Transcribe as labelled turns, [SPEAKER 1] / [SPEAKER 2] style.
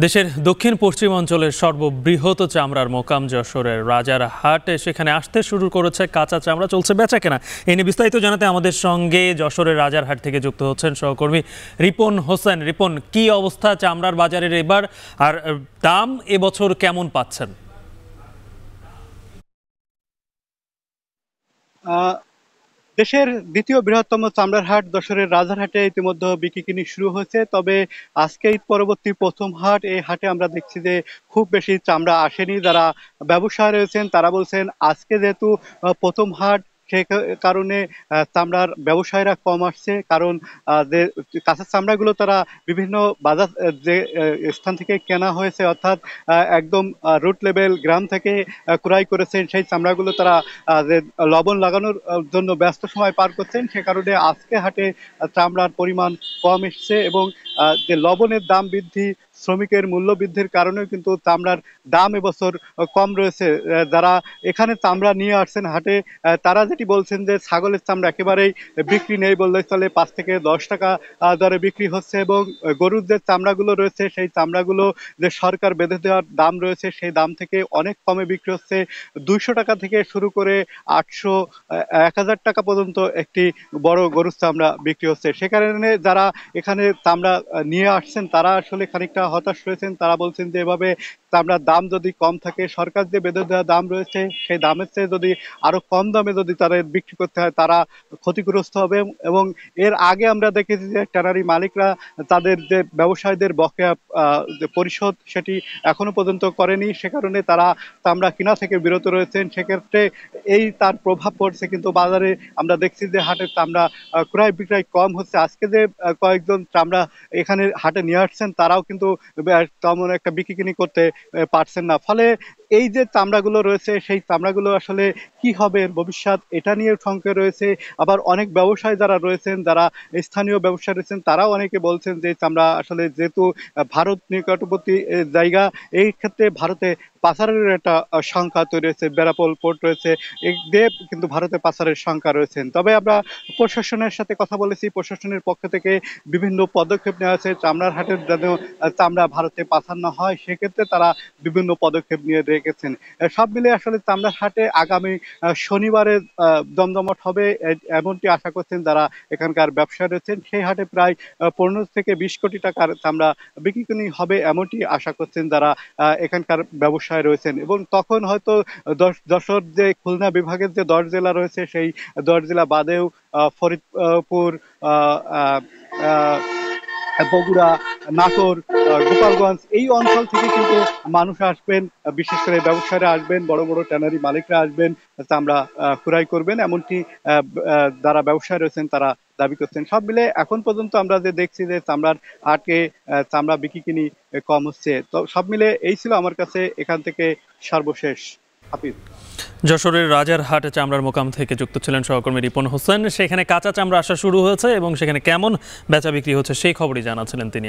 [SPEAKER 1] দেশের দক্ষিণ পশ্চিম অঞ্চলের সর্ববৃহৎ চামড়ার মোকাম যশোরের রাজারহাটে সেখানে আসতে শুরু করেছে কাঁচা চামড়া, চলছে বেচাকেনা। এই নিয়ে বিস্তারিত জানাতে আমাদের সঙ্গে যশোরের রাজারহাট থেকে যুক্ত হচ্ছেন সহকর্মী রিপন হোসেন। রিপন, কি অবস্থা চামড়ার বাজারের এবার, আর দাম এবছর কেমন পাচ্ছেন?
[SPEAKER 2] দেশের দ্বিতীয় বৃহত্তম চামড়ার হাট যশোরের রাজারহাটে ইতিমধ্যে বিক্রি শুরু হয়েছে। তবে আজকে ঈদ পরবর্তী প্রথম হাট, এই হাটে আমরা দেখছি যে খুব বেশি চামড়া আসেনি। যারা ব্যবসায়ী রয়েছেন তারা বলছেন আজকে যেহেতু প্রথম হাট, সে কারণে চামড়ার ব্যবসায়ীরা কম আসছে। কারণ যে কাঁচা চামড়াগুলো তারা বিভিন্ন বাজার যে স্থান থেকে কেনা হয়েছে, অর্থাৎ একদম রুট লেভেল গ্রাম থেকে ক্রয় করেছেন, সেই চামড়াগুলো তারা যে লবণ লাগানোর জন্য ব্যস্ত সময় পার করছেন। সে কারণে আজকে হাটে চামড়ার পরিমাণ কম এসছে এবং যে লবণের দাম বৃদ্ধি, শ্রমিকের মূল্য বৃদ্ধির কারণেও কিন্তু চামড়ার দাম এবছর কম রয়েছে। যারা এখানে চামড়া নিয়ে আসছেন হাটে, তারা যেটি বলছেন যে ছাগলের চামড়া একেবারেই বিক্রি নেই বললে চলে, 5 থেকে 10 টাকা দরে বিক্রি হচ্ছে এবং গরুর যে চামড়াগুলো রয়েছে সেই চামড়াগুলো যে সরকার বেঁধে দেওয়ার দাম রয়েছে সেই দাম থেকে অনেক কমে বিক্রি হচ্ছে। 200 টাকা থেকে শুরু করে 800, 1000 টাকা পর্যন্ত একটি বড় গরুর চামড়া বিক্রি হচ্ছে। সে কারণে যারা এখানে চামড়া নিয়ে আসছেন তারা আসলে খানিকটা হতাশ রয়েছেন। তারা বলছেন যে এভাবে চামড়ার দাম যদি কম থাকে, সরকার যে বেঁধে দেওয়া দাম রয়েছে সেই দামের চেয়ে যদি আরো কম দামে যদি তারা বিক্রি করতে হয়, তারা ক্ষতিগ্রস্ত হবে। এবং এর আগে আমরা দেখেছি যে ট্যানারি মালিকরা তাদের যে ব্যবসায়ীদের বকেয়া যে পরিশোধ সেটি এখনো পর্যন্ত করেনি। সে কারণে তারা চামড়া কিনা থেকে বিরত রয়েছেন। সেক্ষেত্রে এই তার প্রভাব পড়ছে কিন্তু বাজারে। আমরা দেখছি যে হাটের চামড়া ক্রয় বিক্রয় কম হচ্ছে। আজকে যে কয়েকজন চামড়া এখানে হাটে নিয়ে আসছেন তারাও কিন্তু তেমন একটা বিক্রি করতে পারছেন না। ফলে এই যে চামড়াগুলো রয়েছে সেই চামড়াগুলো আসলে কি হবে ভবিষ্যৎ, এটা নিয়ে শঙ্কা রয়েছে। আবার অনেক ব্যবসায়ী যারা রয়েছেন, যারা স্থানীয় ব্যবসায়ী রয়েছেন, তারাও অনেকে বলছেন যে চামড়া আসলে যেহেতু ভারত নিকটবর্তী জায়গা, এই ক্ষেত্রে ভারতে পাচারের একটা সংখ্যা তৈরি হয়েছে। বেনাপোল পোর্ট রয়েছে, এই দিয়ে কিন্তু ভারতে পাচারের সংখ্যা রয়েছেন। তবে আমরা প্রশাসনের সাথে কথা বলেছি, প্রশাসনের পক্ষ থেকে বিভিন্ন পদক্ষেপ নেওয়া হয়েছে চামড়ার হাটের যেন চামড়া ভারতে পাচার না হয়, সেক্ষেত্রে তারা বিভিন্ন পদক্ষেপ নিয়ে রেখেছেন। সব মিলে আসলে চামড়ার হাটে আগামী শনিবারে জমজমাট হবে এমনটি আশা করছেন যারা এখানকার ব্যবসায়ী রয়েছেন। সেই হাটে প্রায় 15 থেকে 20 কোটি টাকার চামড়া বিক্রি হবে এমনটি আশা করছেন যারা এখানকার ব্যবসায়ী রয়েছেন। এবং তখন হয়তো যশোর যে খুলনা বিভাগের যে 10 জেলা রয়েছে সেই 10 জেলা বাদেও ফরিদপুর, বগুড়া, নাটোর, গোপালগঞ্জ এই অঞ্চল থেকে কিন্তু মানুষ আসবেন, বিশেষ করে ব্যবসায়ীরা আসবেন, বড় বড় ট্যানারি মালিকরা আসবেন, চামড়া ক্রয় করবেন এমনটি যারা ব্যবসায়ী রয়েছেন তারা দাবি করছেন। সব মিলে এখন পর্যন্ত আমরা যে দেখছি যে চামড়ার হাটে চামড়া বিক্রি কম হচ্ছে। তো সব মিলে এই ছিল আমার কাছে এখান থেকে সর্বশেষ। হাফিজ।
[SPEAKER 1] যশোরের রাজারহাট চামড়ার মোকাম থেকে যুক্ত ছিলেন সহকর্মী রিপন হোসেন। সেখানে কাঁচা চামড়া আসা শুরু হয়েছে এবং সেখানে কেমন বেচা বিক্রি হচ্ছে সেই খবরই জানাচ্ছিলেন তিনি।